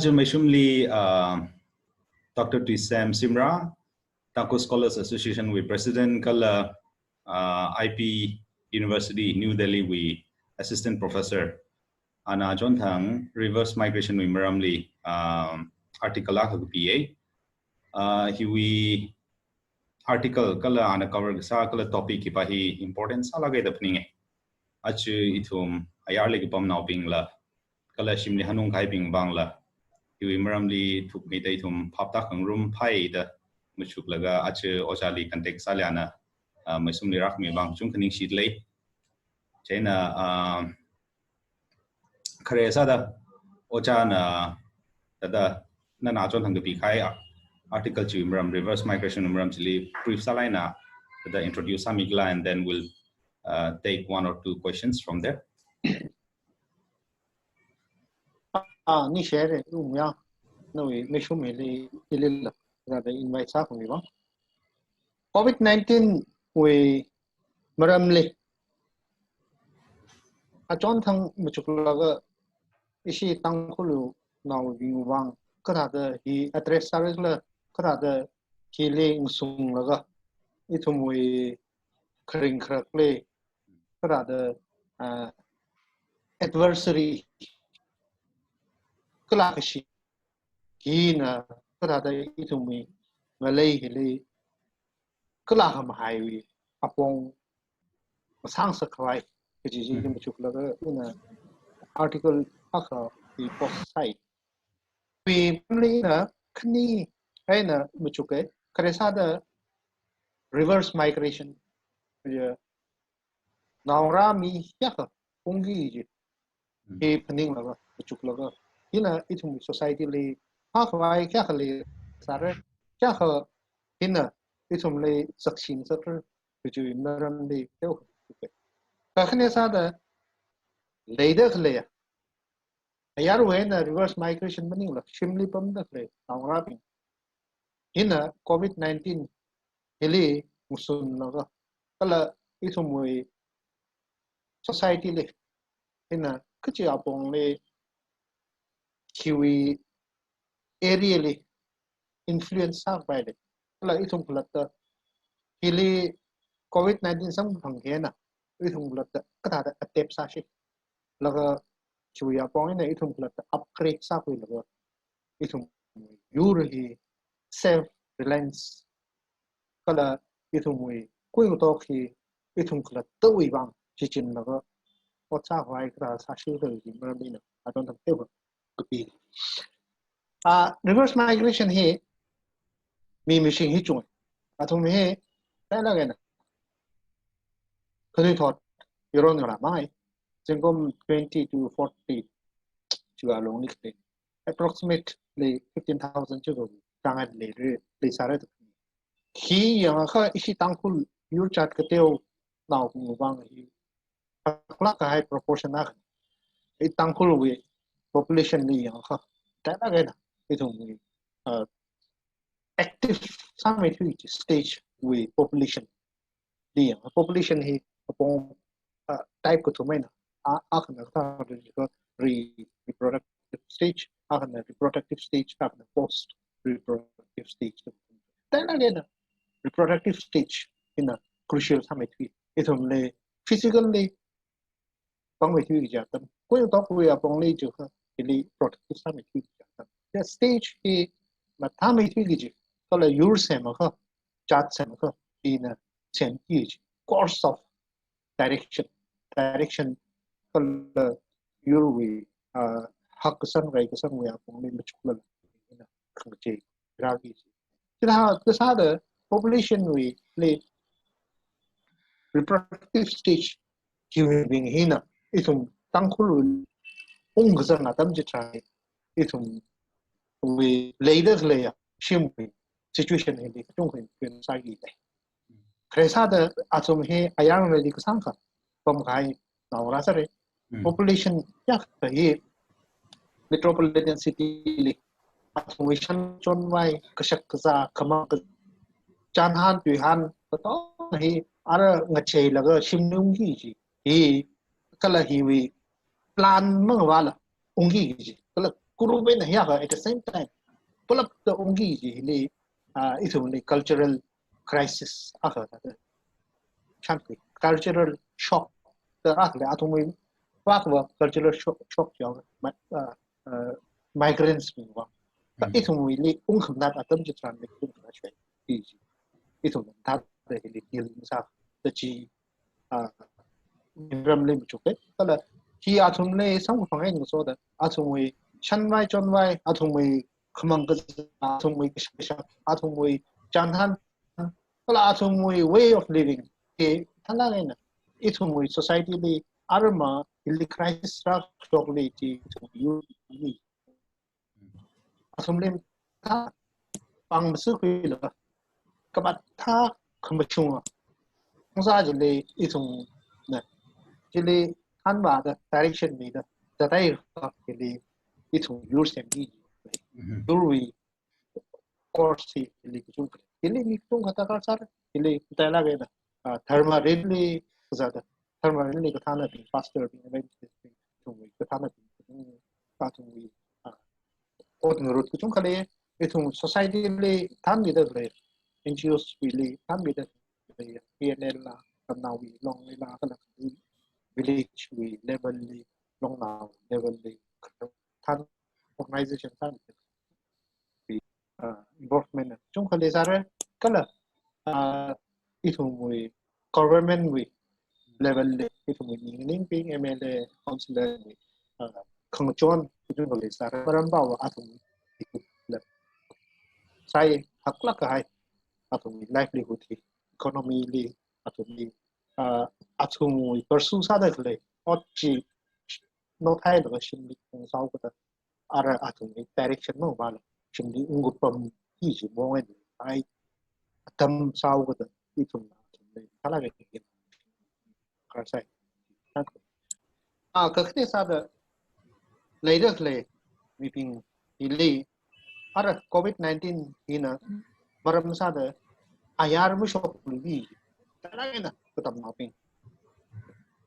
Meisum Dr.Tuisem Shimrah, Tangkhul Scholars Association with President Kala IP University New Delhi we Assistant Professor Ana John Thang Reverse Migration with Maramli article laka PA hiwui article kala ana cover sa kala topic ki pahi importance alagai dapning achu ithum ayarli ki pam naw ping la kala shim ni hanung khai ping bang la hiwui maramli thuk mi dai thum phapta khangrum phai da muchuk laga achu ojali context saliana Meisum li rak mi bang chung khaning sheet lei chena khare sa da ochana tada na chon thang pi khai article chimram reverse migration umram chili brief salina the introduce samigla and then we'll take one or two questions from there. Ni share ya no me show me le the invite sa ko ba COVID-19 we maramli a chon thang muchukla ga ishi tangkhulu naw vang kara da hi address service la kara da healing sung laga ithum we kring krakle kara da adversary kalashi hina kara da ithum we ngalei hili kala ham highway apong sang sakwai which is in muchukla ga in article aka the post site we only na kni aina muchuke karesa da reverse migration ya naura mi yaka pungi ji e paning la muchukla ga ina itum society le hakwai kya khale sare kya kha ina itum le saksin sakr which is naram le to ka khne sa da leider le ayarli na reverse migration maning la shim li pam da le naura ping ina COVID-19 heli musun laga kala itum we society le ina kichi apong le hiwui area le influence sa bai le kala itum plata heli COVID-19 sam phang he na itum plata kata da atep sa shi laga hiwui apong ina itum plata upgrade sa ko laga itum yuri self reliance kala itum we kuin to khi itum kala to wi bang chi chin laga o cha hwai kra sa shi de ji ma ni na I don't have ever to be reverse migration he mi machine hi chung atom he ta la ga na khani thot yoron ra mai jengom 20 to 40 chu a long ni approximately 15,000 chu tangan le sare khi yang kha isi tangkhul yur chat kateo naw bang hi laka hai proportion na I tangkhul we population ni yang kha ta la ga itum active sami stage we population ni population hi apong type ko thumai na akhna ta reproductive stage akhna reproductive stage akhna post reproductive stage ta la ga reproductive stage in a crucial summit itum le physically bang we thi ja tam ko to we apong le ju ha ili reproductive summit the stage is ma thami thi gi ji ko le yur sem kha chat sem kha in a chen ki course of direction ko le yur we hak san rai ka san we apong le chukla in a khangche ra gi kila the sada population we play reproductive stage human being hina itum tangkhul ungza na tam je try itum we later layer shim situation in the tung in sai gi kresa da atom he ayarli ka sang kha pam khai naura sare population ya ka he metropolitan city le atomation chon wai kashak za kama chan han tui han to hi ara ngachei laga shimnung gi ji kala hi we plan mang wala ungi ji kala kuru bên này at the same time pelap the ongi ji le itu le cultural crisis chanti cultural shock the atomui cultural shock migrants itu le kham atom ji tran le itu ta de le il sa the chi maramli chuke kala ki atom le sang phang ai so da atomui chanwai chonwai atomui khamang atomui sha atomui chanhan kala atomui way of living ke thana le na itomui society le arma il crisis ra chokle ti you ni atomle ta pang su khui la ka bat tha khambachung sa je le itom na je le han ba da direction ni da dalei ke le itom use and be durwi course le chung le ni tung kata ka sar le tala ge da therma really zada therma really ka thana bi faster bi event chung ka thana bi ka chung wi ordinary road chung khale itom society le tham bi da le NGOs bi le tham bi da PNL la now we long la ka village we level le long now level le tham organization tham involvement chung khale sare kala itum government we level le itum ning ping MLA councillor we khangchon itum khale sare maramba wa atum le sai hakla kahai atum livelihood economy le atum pursue sa da le ochi no thai da shim ni sau ka ara atum direction no bala shim ni ungupam ki ji mo ai tâm sau của tự đi thùng khá là cái sai các cái sao được lấy được lấy vì pin thì lấy ở COVID-19 thì nó maram sao được ayarli shock lý cái này nè cái tầm nào pin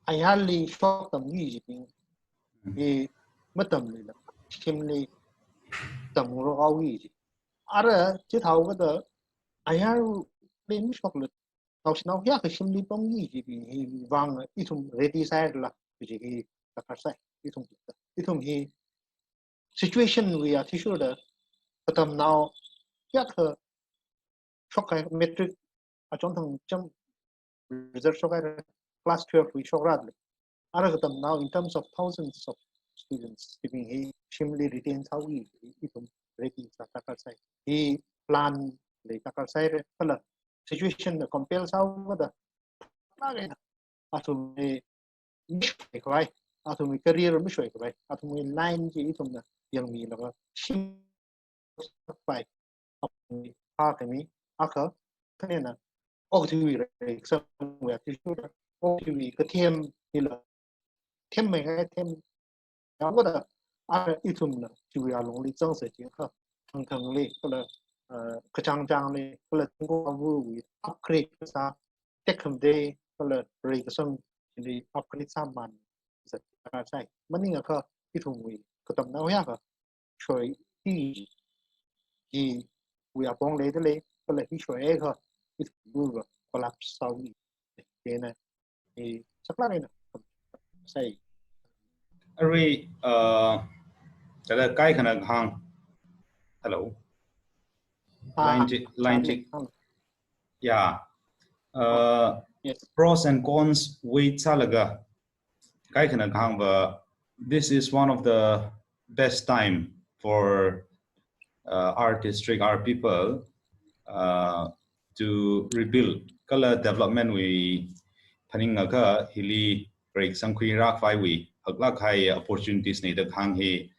ayarli shock tầm gì pin thì mất tầm này là shim lý tầm nó cao gì ở chứ thầu cái đó ayarli lên shock lực Now, ya ke shimli pam ni ji vang itum ready side la ji sakasa itum hi situation we are tissue da patam now ya ke shock metric a chon thang cham result shock class 12 we shock rad ara patam now in terms of thousands of students giving hi shimli retain how we itum ready sakasa hi plan le sakasa kala situation the compel sao da na atum mishwe kai atum career mishwe kai atum line ji itum na yang mi la shim pai ha kami aka kana octui re some we are sure octui ka them ni la them mai ga them ya ko da a itum na ju ya long li zang se ji ka thang thang le ko la cái trang trang này có là chúng có vui upgrade sa tech hầm day có là rồi cái xong thì upgrade sa man rất là sai mình nghe cái thùng vui cái tầm nào ya cái chơi đi gì we are born lấy đấy có là cái chơi cái cái vui và collapse sau này thế này thì chắc là này sai Ari cái là cái khả năng hàng hello line check yeah yes. Pros and cons wait salaga kai khana khang ba this is one of the best time for our district our people to rebuild kala development we thaning ga hili break sangkhui rak fai we hakla khai opportunities nei da khang he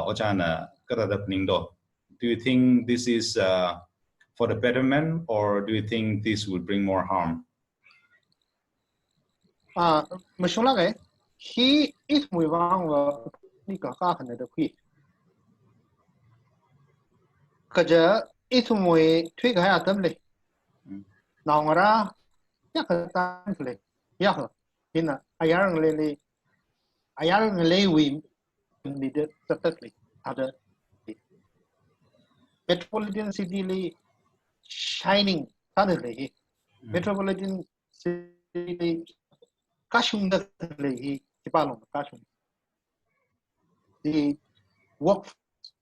ochana kara da pning do. Do you think this is for the betterment, or do you think this will bring more harm? Mashung cái khi ít mùi vang và đi cả các hành được khi cái giờ ít mùi thuê cái hai tấm này nào ra nhắc cái tan này nhắc thì là ayarli vì đi được tất tất này ada metropolitan city li shining kada le metropolitan city kashung da le ki palong kashung the work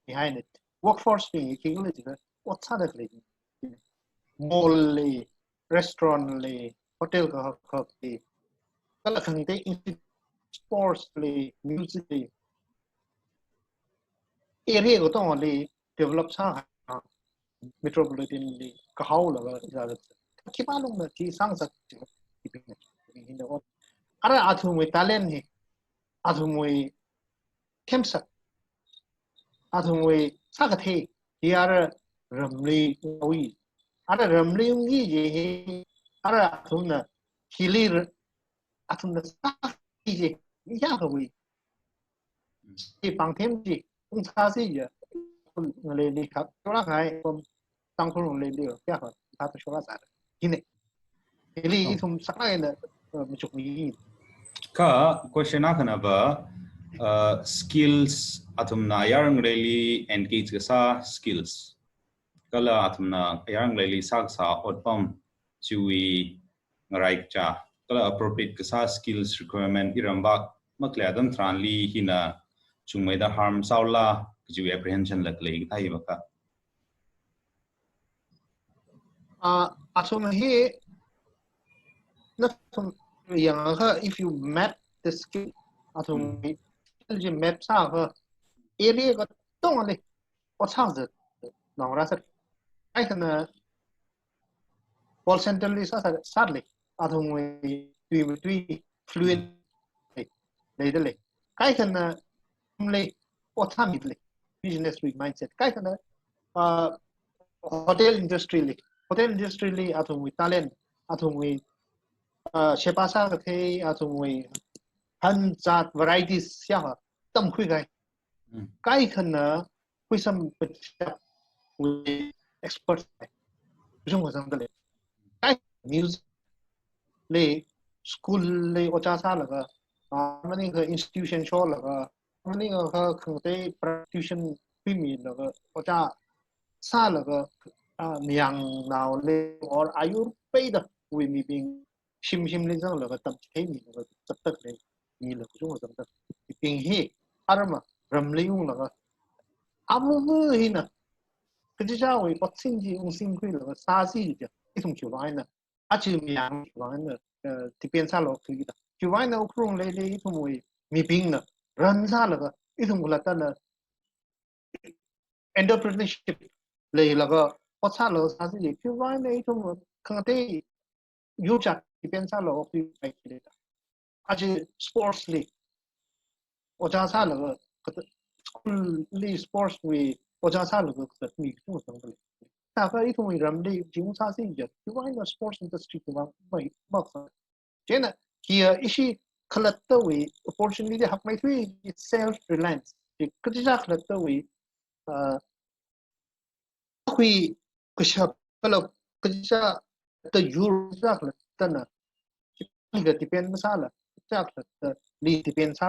behind it workforce ni ki le ji what sada le mall le restaurant le hotel ka ki kala khang te sports le music le area ko tong le develop sa metropolitan le kahau la ga ki palong na ki sang sak ki pin ne ara athu mo talent ni athu mo kemsa athu mo sa ka the ki ara ramli wi ara ramli ngi je ara athu na hilir athu na sa ki je ya ka wi ki pang them ji ung sa si je le le khap ra khai kom Tangkhuls le le ya ha ta to shola sa hine ili thum sa ai na mi chuk ni ka question na kana ba skills atum na yarang really engage ka sa skills kala atum na yarang really sakasa otpam chui ngarai cha kala appropriate ka sa skills requirement iramba makle adam tranli hina chungmai da harm saula ju apprehension laklei thai baka atum he na thum yang ha if you map the skill atum je map sa ha area ka tong le o sa de nong ra sa ai kana call center li sa le atum tui fluent le de le kai kana le o tham le business with mindset kai kana hotel industry li atum talent atum shepasa ka the atum pamzat varieties ya tam khui kai kana khui sam with experts jung wa sang le kai music le school le ocha sa la ga mani ka institution show la ga mani ka khate practitioner pimi la ga ocha sa la ga myang nào le or ayurveda we mi bing shim le jang la ga tam thei mi la tab tak le mi la jung wa sang tak ping he arama ramli ung la ga amu hina kjija we patsin ji ung sim khui la ga sa si ja itum chu lai na achi myang lai na ti pen sa lo khi da chu lai na ukrung le itum we mi bing na ran sa la ga itum la ta na entrepreneurship le la ga patsa lo sa si chu lai na itum khang te yu cha ti pen sa lo khi pai le da achi sports le ocha sa la ga school li sports we ocha sa la ga mi chu sang le ta ka itum we ram le jing sa si ja chu lai na sports industry ko mai ma Jena here ishi khalatta we opportunity hak mai thui self reliance kjija khalatta we khui kusha kala kjija ta yur ja khalatta na ga depend masala ja khalatta li depend sa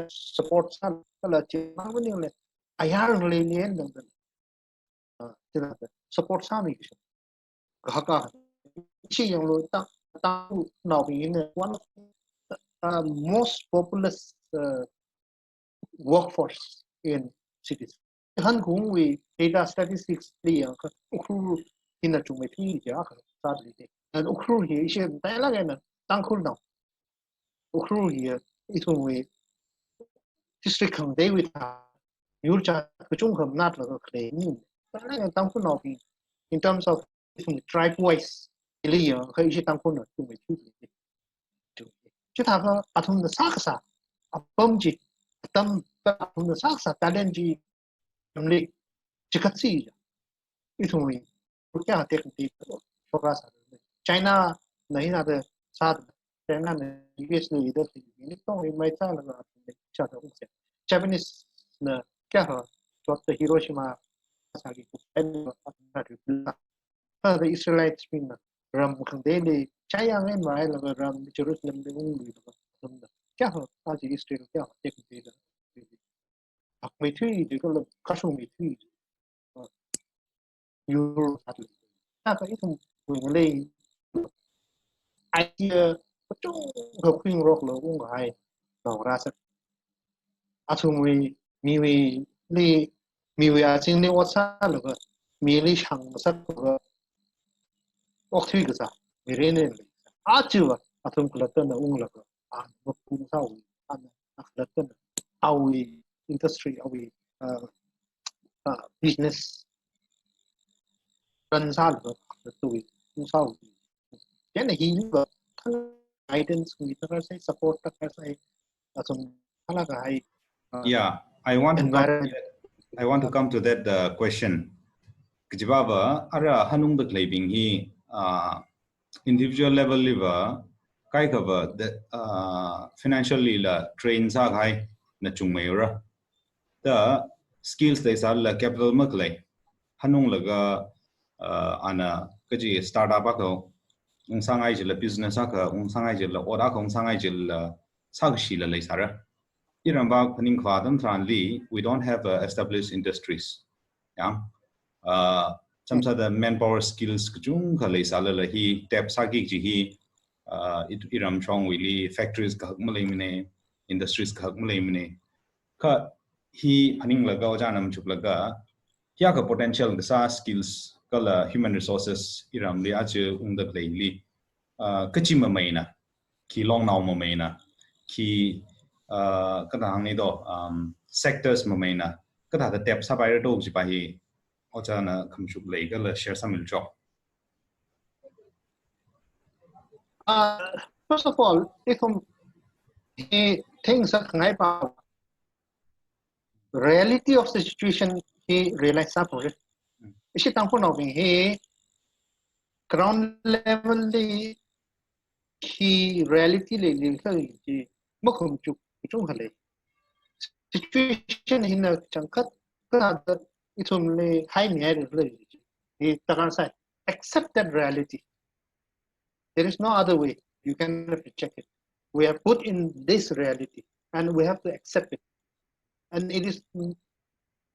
support sa kala che ma wani le ayar le ne ndang jena support sami haka ishi yang lo ta now in one of the most populous workforce in cities. Hanung we data statistics li ukru hina chungme thi ja sadly and ukru hi ishe dala gana Tangkhul now ukru hi itum we district khang dei with yurcha chung kham nat la khle ni dala Tangkhul now in terms of tribe wise li ya kha ishe Tangkhul na chungme thi chứ thà có atom the sakasa pamzat tam atom the sakasa talent ji namli chikatsi itumi क्या technique focus China नहीं ना तो साथ China ने US ने इधर से ये तो मैं चाह लगा चाहता हूँ से Japanese ने क्या हो तो हिरोशिमा सागी को the Israelites mean ram khandeli chaya ngai mai la ram Jerusalem de ung lu kya ho ta ji Israel kya tek de mấy thứ thì có là các số mấy thứ euro thật là cái thông mình lên idea chung hợp khuyên rock là cũng hay nó ra sẽ thông mi li mi à chính li what's là cái mi li sang sắc cái ốc thủy cái sao mi rèn lên chưa thông cái tên là ung là cái một cũng sao cái tên how we industry how we business run sao cái tụi cũng sao cái này hiếu cái guidance kita kasi support kasi atong halaga ay Yeah, I want to come to that question. Kjibaba ara hanung dak leibing hi individual level liver kai cover the financially la train sa gai na chung mayura the skills they sal la capital maklai hanung laga ana kaji startup ko ung sangai jila business ka ung sangai jila ora ko ung sangai jila sagshi la leisara iramba paning khwadam tranli we don't have established industries yeah some of the manpower skills kjung ka leisala la hi tap sagi ji hi iram chong wili factories ka malai mine industries ka malai mine ka hi paning laga ojanam chuk laga kya ka potential ka sa skills kala human resources iram li ache ungdak leili kachima maina ki long now maina ki kadang ni do sectors maina kada the tap sabai do ji pa hi ojana khamchuk lei kala share samil job first of all if he thinks about reality of the situation he realize support isi tangko no he ground level he reality le ki mokhum chuk chung hale situation in a changkat kada itum le high near le he takan sai accept that reality. There is no other way. You cannot reject it. We are put in this reality and we have to accept it. And it is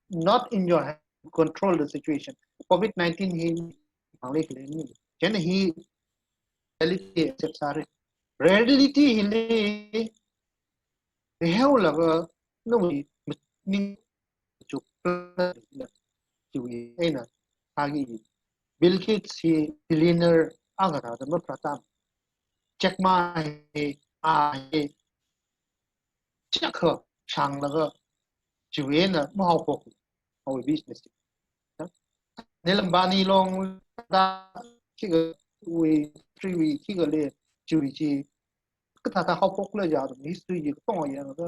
not in your hand to control the situation. COVID-19, he reality accepts our reality he have like no we eina agi Bill Gates he billionaire agara the pratam check ma he check chang la juwe na mo pok our business Nelambani long da ki we 3 week ki le juwi ji ka ta how pok le ja history ji ko ya ga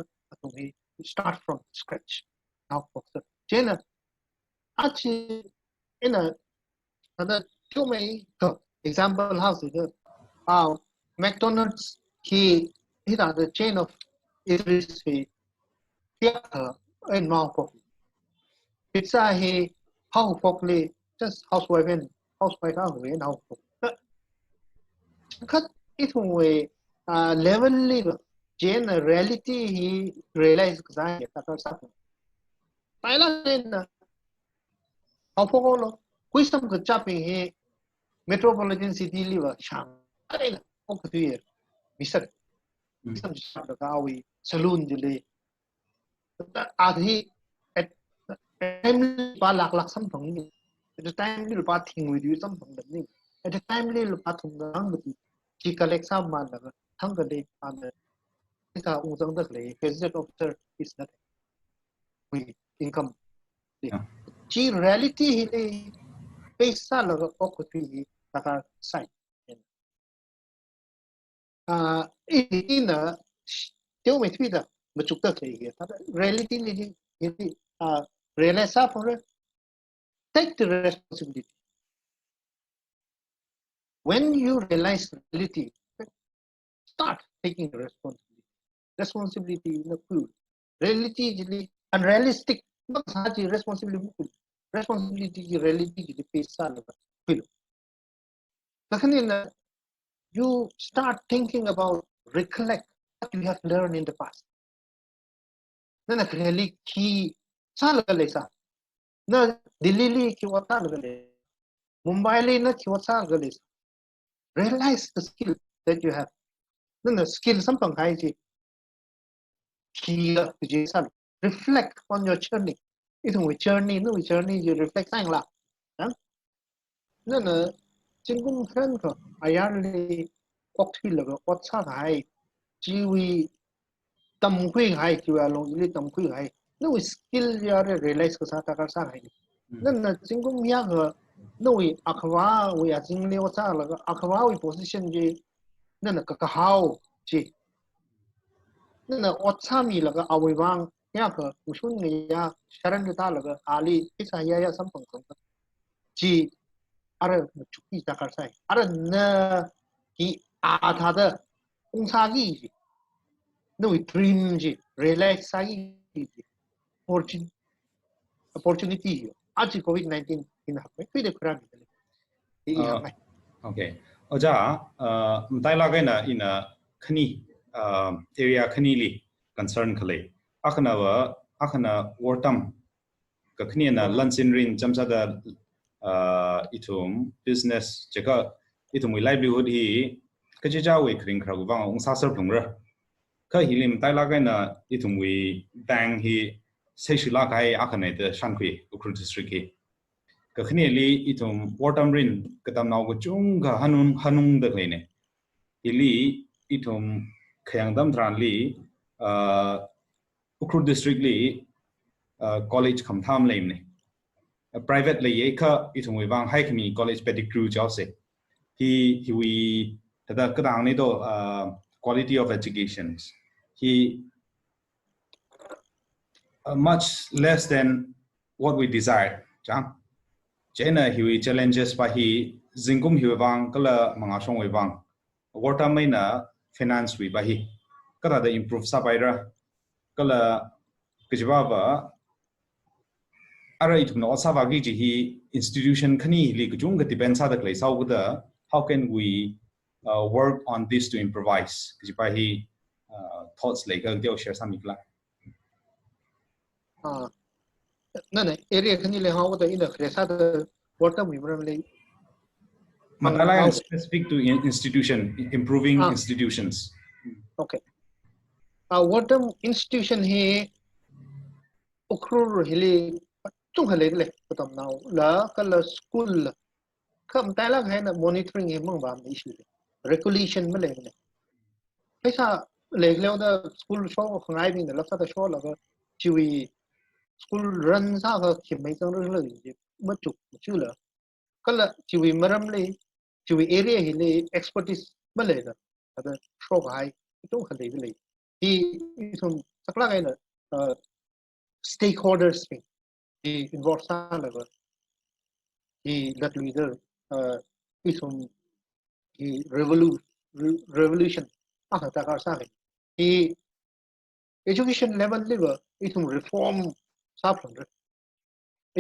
we start from scratch how pok jena achi in a two may example house McDonald's he the chain of industry in Mount Pok. Pizza he how Pokly just housewife and housewife out in how Pok. Cut it way level level Jane reality he realized that something. Thailand how Pok wisdom could chopping he metropolitan city liver shang. Here, Mr. Saloon delay. At he at time lak something. At the time little parting with you something. At the time little parting with you. She collects some man hunger day and the president officer is that we income. She reality he face salary opportunity that are signed. In a still with the Machuka here, reality realize for take the responsibility. When you realize reality, start taking the responsibility. Responsibility in a food. Reality is unrealistic. Not such responsibility. Responsibility reality is face salary. Second, you start thinking about recollect what you have learned in the past. Then a really key sa la le sa na Delhi li ki wata la le Mumbai li na ki wata la le realize the skill that you have na skill sampang hai ji ki ji sa reflect on your journey itu journey no journey you reflect sang la na chính friend ko ayarli kok thi la ko sa hai ji wi tam khui hai ki wa long li tam khui hai no skill ya realize ko sa ta ka sa hai na chính ya ko no wi akwa wi a jing le wa sa la akwa wi position ji na ka how ji na sami la ka awi wang ya ko usun ni ya sharan ta la ka ali isa ya sam pang ko ji ara chuki ta ka sai ara na ki a tha da ung sa gi no dream ji realize sai opportunity aji covid-19 in ha mai de kran ni ha mai okay oja mtai la gaina ina khani area khani li concern khale akhana wartam ka khani na lunch in rin chamsa da itum business cheka itum livelihood hi kaja we kring khra wang ong sa ser phungra ka hilim tai la gaina itum we bang hi seishila kai akhane de shankwi ukhru district hi ka khani li itum wartam rin katam naw go chung ga hanung de kleine ili itum khayangdam dran li ukhru district li college khamtham leimne private le yeka itum we wang high community college pedigree jause he tada kadang ni do quality of education he much less than what we desire jang China hiwi challenges pa hi zingum hiwi wang kala mga song we wang water mai na finance wi ba hi kala da improve sa baira kala kjiba ba ara itu no sa ba gi ji hi institution khani li kjung ga depend sa da klai sau da how can we work on this to improvise kjiba hi thoughts like ga share some ikla na area khani le ha da ina kresa da water mi maramli Matala specific to institution improving institutions okay water institution he ukhru hili chung hale le patam now la kala school kam ta la hai na monitoring he mang ba issue regulation ma le ne kaisa le le da school show ngai bin da la sa da show la ga chiwi school run sa ga kim mai sang le le ma chuk chu la kala chiwi maram le chiwi area hi le expertise ma le da da show hai chung hale le hi thum sakla ga na stakeholders he involved sa la ga he that leader isum he revolution ta ka sa he education level level isum reform sa phang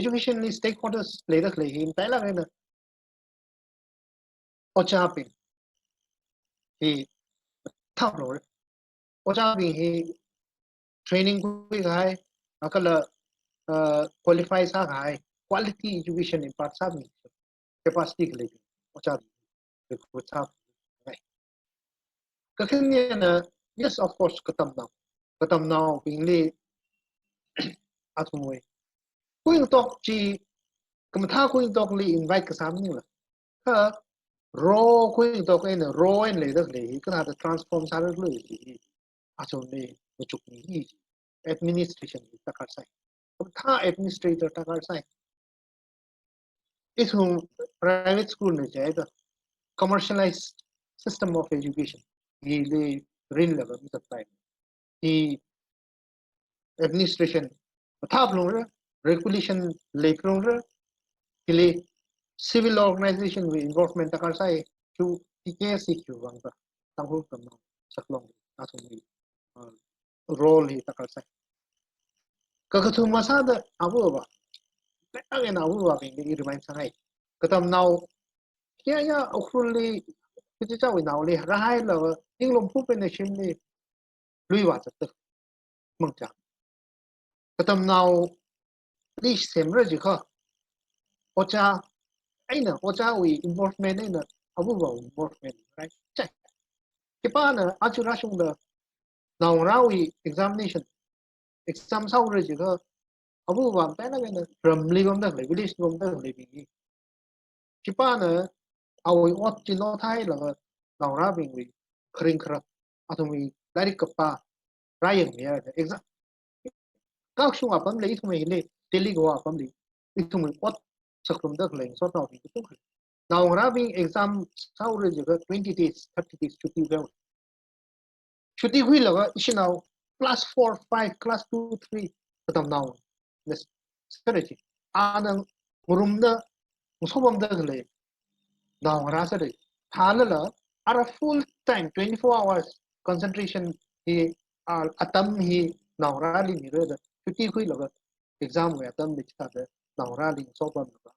education ni stakeholders le da le him tai la na ocha pin he thap lo ocha pin he training ku hai akala qualify sa hai quality education in part sa mi capacity le ocha ku thap ka khin na yes of course katam now pin le atumoi kuin tok chi kam tha kuin tok li invite ka sam ni la ka ro kuin tok en ro en le da le ka na transform sa le aso le chuk ni administration ta kar sai kam tha administrator ta kar sai isum private school ne jai da commercialized system of education ye le rin la ba ta sai he administration tha lo regulation le pro le civil organization with involvement ta kar sai chu TKSQ wang ta Tangkhuls kam saklong asumi role hi ta kar sai ka ka thu masa da abu ba ta na abu ba ni remind sangai katam now ya ukhuli ki cha wi now le ra hai la ing lom phu pe ne shim ni lui wa ta mong cha katam now li semra jikha ocha eina ocha we involvement eina abu ba involvement right check kipana achura shung da now rawi examination exam sau rồi jikha abu ba ta na na ramli bam da le village bam da le bi kipana awi ot chi lo thai la now ra bing we khring khra atumi lairik kappa rayeng ya exam các xung apam le itu me le teli go apam le itu me pot sakrum dak le so taw itu now having exam sau re jaga 20 days 30 days chuti go chuti hui la is now class 4 5 class 2 3 katam now this strategy anang murumda musomam dak le now ra sa de thalala are full time 24 hours concentration he atam he now ra li ni re chuti hui la exam we atam ni ta de now ra li so bam la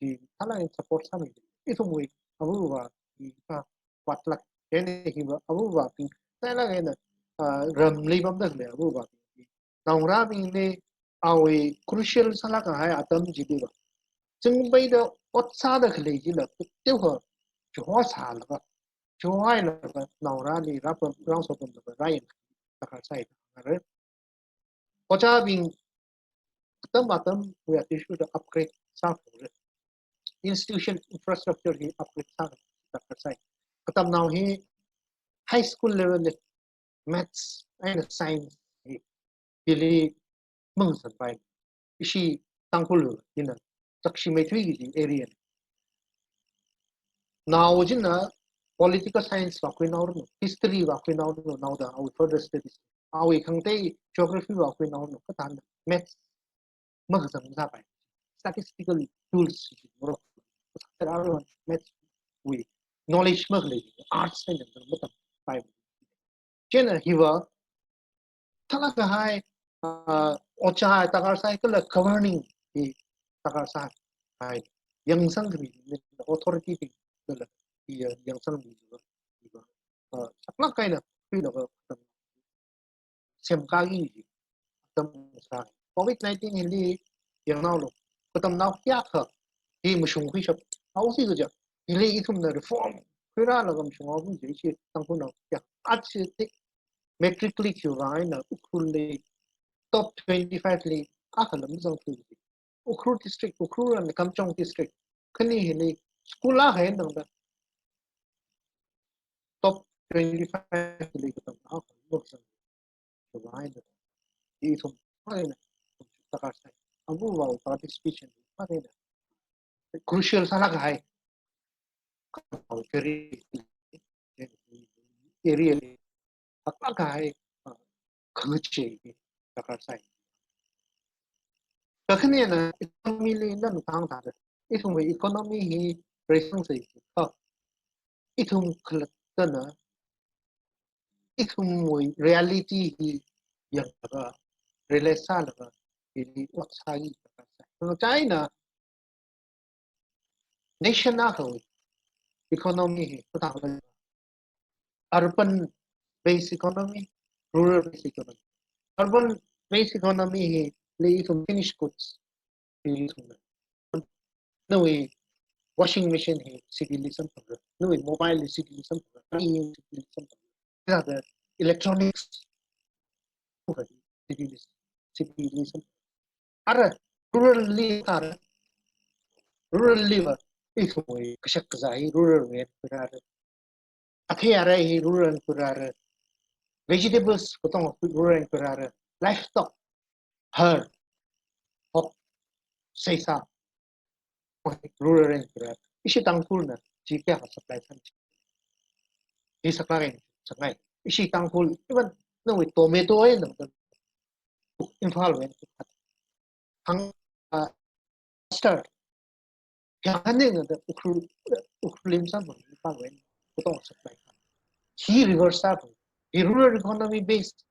thì khá là support sami itu mui abu wa di patlak kene hiba abu wa pi tala gena ram li bam dak le abu wa nong ra bi ne awe crucial sala ka hai atam ji de chung bai de ot sa da khle ji la tiêu ho jo sa la jo hai la nong ra li rap rang so bam da rai ta ka sai re ko cha bi atam we are issue to upgrade sa institution infrastructure he upgrade sa sai katam now he high school level maths and science he really mong san pai ishi tangkhul ina taksimetri gi area now jina political science wa koi now history wa koi now da our further studies awi khangte geography wa koi now katan maths mag san sa pai statistical tools there are maths we knowledge mag le arts and matam pai chena hiwa thala kahai ocha takar sai kala governing di takar sai hai yang sang kri authority ti kala yang sang di sakla kaina pila ba sem kagi tam sa covid-19 hindi yang now lo tam now kya kha hi mushung hui shap au si ga ile itum na reform kira la gam shung au ji chi tang ko na kya ach ti metrically kyu na ukule top 25 li akalam zong tu ukhru district ukhru and kamchong district khani hili skula hai nang da top 25 li katam akalam zong tu rai na I thum pai na takar sai abu wa participation pai na crucial sala hai very area akla hai khche takar sai Kakini na economy li na nutang ta itum economy hi presang sai itum khlata na itum reality hi yang ka relasa la ili watsai so China nation na ho economy hi ta urban based economy rural based economy urban based economy hi li itum finished goods no we washing machine है civilism पर no mobile civilism पर civilism पर the electronics civilism ara rural liver itu moy kashak zai rural way per akhe ara hi rural per vegetables potong rural per livestock her hok seisa rural per isi tangkul na jika supply san di sekarang sangai isi tangkul even no tomato ay no involvement hang start yang ada ukrulim sama involvement potong supply he reverse apa di rural economy based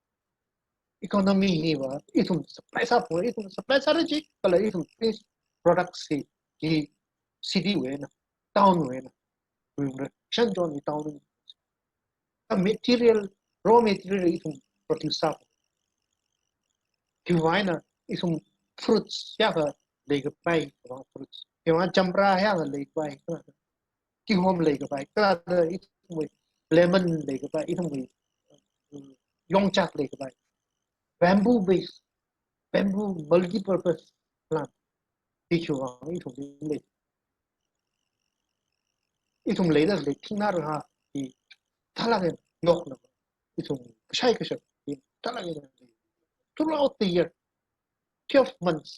economy hiwa itu supply apa itu supply saja kalau itu finished product si di city way na town way na shanjon di town material raw material itu produce apa hiwai na itu fruits ya ga le ga pai wa fruits ke wa champra ya ga le pai ki hom le ga pai ka da it mu lemon le ga pai it mu yong chak le ga pai bamboo based bamboo multi purpose plant ti chu wa it mu it mu le da le tin na ha ti thala ge nok na it mu shai ka shak thala ge throughout the year 12 months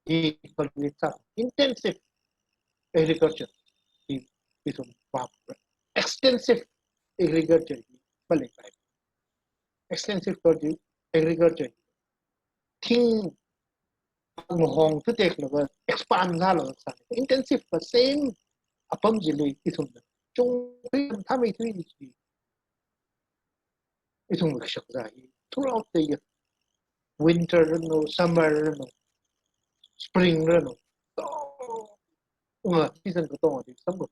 he cultivates intensive agriculture is extensive agriculture extensive agriculture thing hong to take the expand intensive the same upon jili is on chung tham it is on throughout the year winter no summer no spring no season ko to summer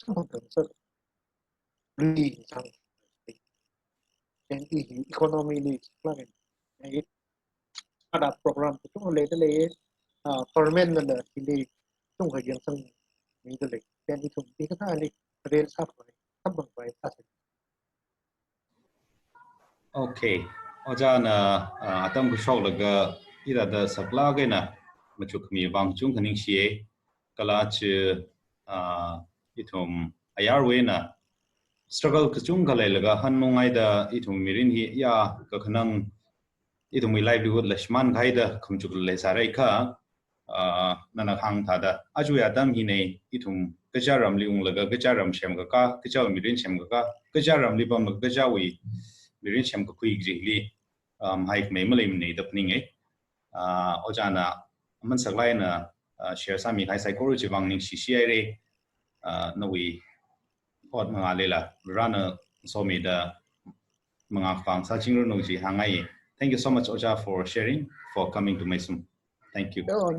summer really and economy needs planning and ada program itu mulai dari permen dan ini itu yang sang ini dari dan itu kita ini real sampai sampai pasal. Okay, oja na atam ku shok laga ida da sakla ge na machuk mi wang chung khaning sie kala che itum ayarwe na struggle ka chung kala laga hanung ai da itum mirin hi ya ka khanang itum livelihood lashman gai da khumchuk le sarai kha nana khang tha da aju ya dam hi nei itum kajaram li ung laga kajaram shem ka kajaw mirin shem ka kajaram li bam kajawi mirin shem ka kui gri haik mai malai nei da pning ai ojana man saklai na share sami khai psychology wang ning shi shi ai re no we pot ma le la rana so me da mga fang sa chingro no ji hangai. Thank you so much Oja for sharing, for coming to Meisum. Thank you. Oh,